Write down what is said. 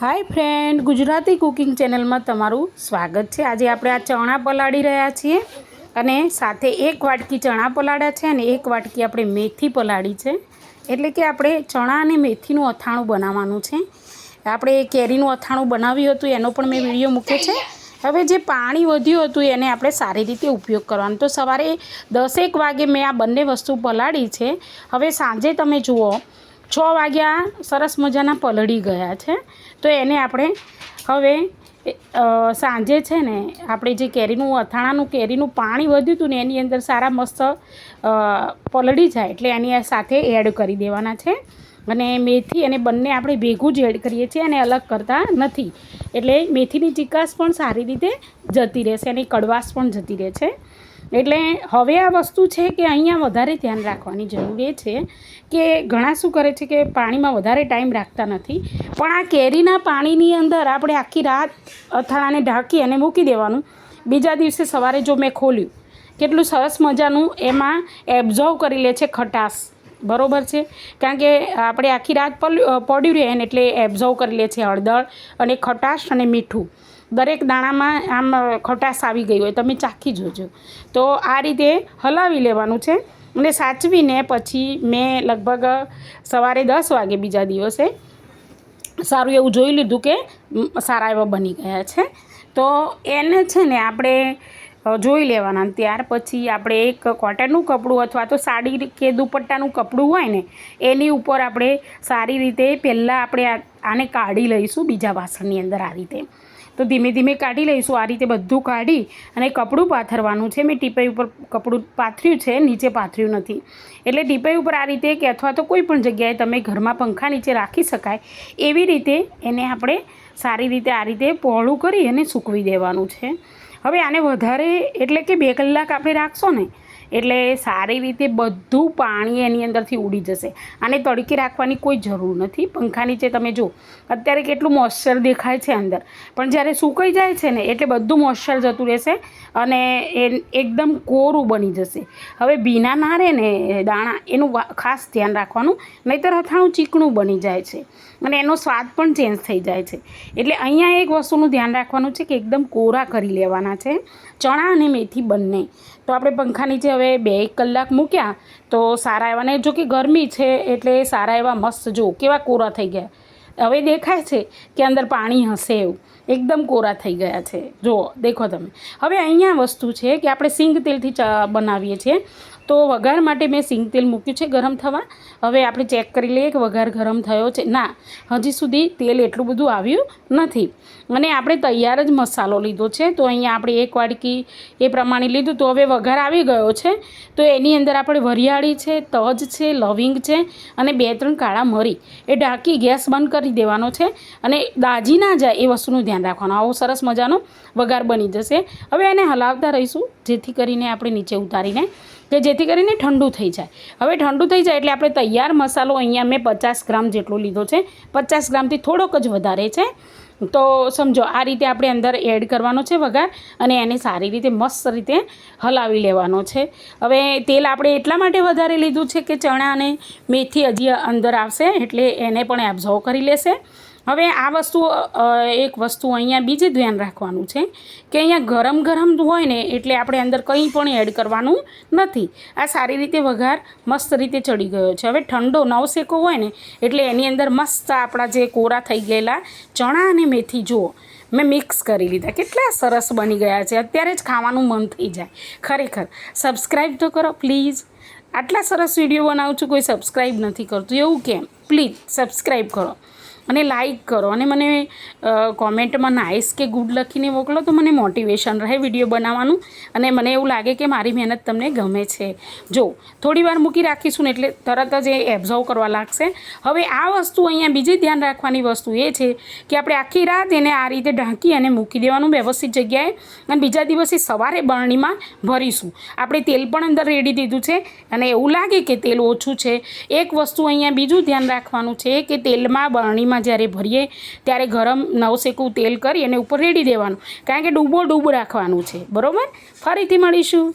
Hi friend, Gujarati cooking channel में तमारू स्वागत है। आज आप चणा पलाड़ी रहा छे अने साथे एक वाटकी चणा पलाड़ा है अने एक वाटकी आपणे मेथी पलाड़ी है। एटले कि आपणे चणा अने मेथीनुं अथाणुं बनाववानुं छे। आपणे केरीनुं अथाणुं बनाव्युं हतुं एनो पण मैं विडियो मूक्यो छे। हवे जे पाणी वध्युं हतुं एने आपणे सारी रीते उपयोग करवानो। तो सवारे 10-1 वागे मैं आ बंने वस्तु पलाड़ी है। हवे सांजे तमे जुओ 6 वाग्या सरस मजाना पलળી गया है। तो एने आपणे हवे सांजे छे ने आपणे जे केरीनुं अथाणानुं केरीनुं पाणी वध्युं हतुं ने एनी अंदर सारा मस्त पलળી जाय एटले एनी साथे एड करी देवाना छे। अने मेथी अने बंने आपणे भेगुं ज एड करीए छीए अने अलग करता नथी। एटले मेथीनी चीकाश पण सारी रीते जती रहेशे अने कड़वाश पण जती रहे छे। एटले हवे आ वस्तु है कि अहींया वधारे ध्यान राखवानी जरूर ए छे कि घणा शुं करे छे कि पाणीमां वधारे टाइम राखता नथी, पण आ केरीना पाणीनी अंदर आपणे आखी रात अथाणाने ढांकी अने मूकी देवानुं। बीजा दिवसे सवारे जो मैं खोल्युं केटलुं सरस मजानुं एमां एब्जॉर्व करी ले छे खटाश। बरोबर है, कारण के आपणे आखी रात पड्युं रहे ने एटले एब्जॉर्व करी ले छे हळदर अने खटाश अने मीठुं। दरेक दाणामां आम खटाश आवी गई होय तमे चाखी जोजो। तो आ रीते हलावी लेवानुं छे अने साचवीने पछी मैं लगभग सवारे 10 वागे बीजा दिवसे सारूं एवुं जोई लीधुं के सारा एवा बनी गया छे। तो एने छे ने आपणे जोई लेवाना। त्यार पछी आपणे एक कॉटननुं कपडું अथवा तो साड़ी के दुपट्टानुं कपडું होय ने एनी उपर आपणे सारी रीते पहेला आपणे आने काढी लईशुं बीजा वासणनी अंदर। आ रीते तो धीमे धीमे काढी लईशुं। आ रीते बधुं काढी अने कपडું पाथरवानुं छे। मैं टीपाई उपर कपडું पाथर्युं छे, नीचे पाथर्युं नथी। एटले टीपाई उपर आ रीते के अथवा तो कोई पण जग्याए तमे घरमां पंखा नीचे राखी शकाय एवी रीते एने आपणे सारी रीते आ रीते पહોળું करी अने सूकवी देवानुं छे। हवे आने वधारे एटले के 2 कलाक आपणे राखशो ने एटले सारी रीते बधुं पाणी एनी अंदरथी उड़ी जशे। आने तड़के राखवानी कोई जरूर नथी। पंखा नीचे तमे जो अत्यारे केटलुं मॉइस्चर देखाय छे अंदर, पण ज्यारे सुकाई जाय छे ने एटले बधुं मॉइस्चर जतुं रहेशे अने एकदम कोरुं बनी जशे। हवे भीना ना रहे ने दाणा एनुं खास ध्यान राखवानुं, नहींतर अथाणुं चीकणुं बनी जाय छे अने एनो स्वाद पण चेन्ज थई जाय छे। एटले अहींया एक वस्तुनुं ध्यान राखवानुं छे कि एकदम कोरा करी लेवाना छे चणा अने मेथी बंने। तो आपणे पंखा नीचे हवे 2-1 कलाक मूक्या तो सारा एवा ने जो कि गरमी छे एटले सारा एवा मस्त जो केवा कोरा थई गया। हवे देखाय छे कि अंदर पाणी हशे एवुं एकदम कोरा थई गया छे। जो देखो तमे हवे अहींया वस्तु छे कि आपणे सींग तेलथी बनावीए छीए। तो वघार माटे मैं सींग तेल मूक्युं छे गरम थवा। हवे आपणे चेक करी लईए कि वघार गरम थयो छे। ना, हजी सुधी तेल एटलुं बधुं आव्युं नथी अने आपणे तैयार ज मसालो लीधो छे। तो अहींया आपणे 1 वाटकी ए प्रमाणे लीधुं। तो हवे वघार आवी गयो छे। तो एनी अंदर आपणे वरियाળી छे, तज छे, लविंग छे अने 2-3 काळा मरी ए ढांकी गैस बंध करी देवानो छे अने दाजी ना जाय ए वस्तुनुं ध्यान राखवानुं। आवो सरस मजानो वघार बनी जशे। हवे एने हलावता रहीशुं जेथी करीने आपणे नीचे उतारीने કે જેથી કરીને ઠંડુ થઈ જાય। હવે ઠંડુ થઈ જાય એટલે આપણે તૈયાર મસાલો અહીંયા મેં 50 ગ્રામ જેટલો લીધો છે। 50 ગ્રામથી થોડોક જ વધારે છે। તો સમજો આ રીતે આપણે અંદર એડ કરવાનો છે વઘાર અને એને સારી રીતે મસ્ત રીતે હલાવી લેવાનો છે। હવે તેલ આપણે એટલા માટે વધારે લીધું છે કે ચણા અને મેથી હજી અંદર આવશે એટલે એને પણ એબ્ઝોર્વ કરી લેશે। હવે આ વસ્તુ એક વસ્તુ અહીંયા બીજે ધ્યાન રાખવાનું છે કે અહીંયા ગરમ ગરમ હોય ને એટલે આપણે અંદર કંઈ પણ એડ કરવાનું નથી। આ સારી રીતે વઘાર મસ્ત રીતે ચડી ગયો છે। હવે ઠંડો નવશેકો હોય ને એટલે એની અંદર મસ્ત આપણા જે કોરા થઈ ગયેલા ચણા અને મેથી જુઓ મેં મિક્સ કરી લીધા। કેટલા સરસ બની ગયા છે। અત્યારે જ ખાવાનું મન થઈ જાય ખરેખર। સબસ્ક્રાઈબ તો કરો પ્લીઝ। આટલા સરસ વિડીયો બનાવું છું, કોઈ સબસ્ક્રાઈબ નથી કરતું એવું કેમ? પ્લીઝ સબસ્ક્રાઈબ કરો અને લાઈક કરો અને મને કોમેન્ટમાં નાઇસ કે ગુડ લખીને મોકલો તો મને મોટિવેશન રહે વિડીયો બનાવવાનું અને મને એવું લાગે કે મારી મહેનત તમને ગમે છે। જો થોડી વાર મૂકી રાખીશું ને એટલે તરત જ એ એબ્ઝોર્વ કરવા લાગશે। હવે આ વસ્તુ અહીંયા બીજી ધ્યાન રાખવાની વસ્તુ એ છે કે આપણે આખી રાત એને આ રીતે ઢાંકી અને મૂકી દેવાનું વ્યવસ્થિત જગ્યાએ અને બીજા દિવસે સવારે બરણીમાં ભરીશું। આપણે તેલ પણ અંદર રેડી દીધું છે અને એવું લાગે કે તેલ ઓછું છે। એક વસ્તુ અહીંયા બીજું ધ્યાન રાખવાનું છે કે તેલમાં બરણીમાં જ્યારે ભરીએ ત્યારે ગરમ નવશેકું તેલ કરી અને ઉપર રેડી દેવાનું, કારણ કે ડૂબો રાખવાનું છે। બરાબર, ફરીથી મળીશું।